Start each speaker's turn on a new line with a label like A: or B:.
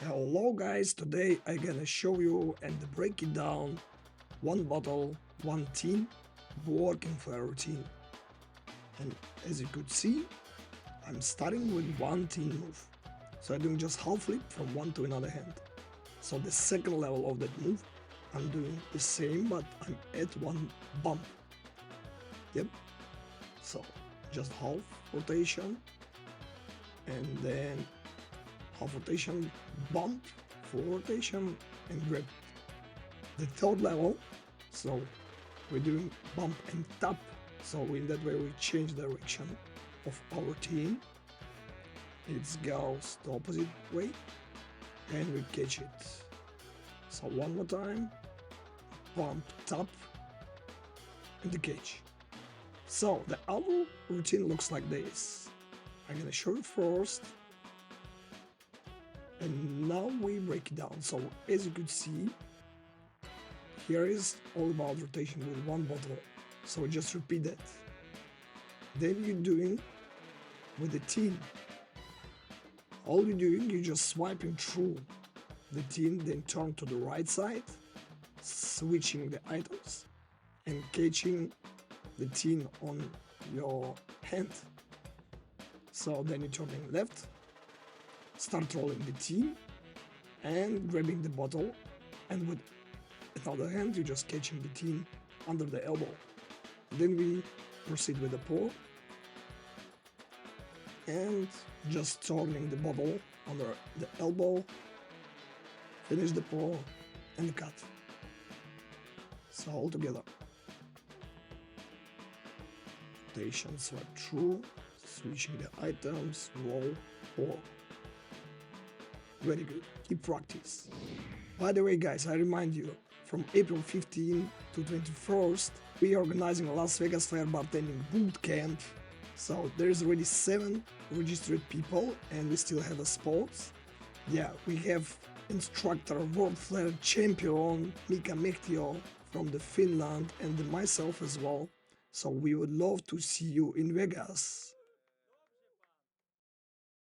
A: Hello guys, today I'm gonna show you and break it down one bottle, one team working for a routine. And as you could see, I'm starting with one team move. So I'm doing just half flip from one to another hand. So the second level of that move, I'm doing the same but I'm at one bump. Yep. So just half rotation and then half rotation, bump, full rotation, and grip. The third level, so we're doing bump and tap, so in that way we change direction of our team. It goes the opposite way, and we catch it. So one more time, bump, tap, and the catch. So the other routine looks like this. I'm gonna show you first, and now we break it down. So as you could see, here is all about rotation with one bottle. So just repeat that. Then you're doing with the team. All you're doing, you're just swiping through the team, then turn to the right side, switching the items and catching the team on your hand. So then you're turning left, start rolling the team and grabbing the bottle, and with another hand you're just catching the team under the elbow. Then we proceed with the pour and just turning the bottle under the elbow, finish the pour and the cut. So all together. Rotation, swipe through, switching the items, roll, pour. Very good. Keep practice. By the way, guys, I remind you, from April 15 to 21st, we are organizing a Las Vegas Flair bartending boot camp. So there's already 7 registered people, and we still have a spot. Yeah, we have instructor, World Flair champion Mika Mehtio from the Finland, and myself as well. So we would love to see you in Vegas.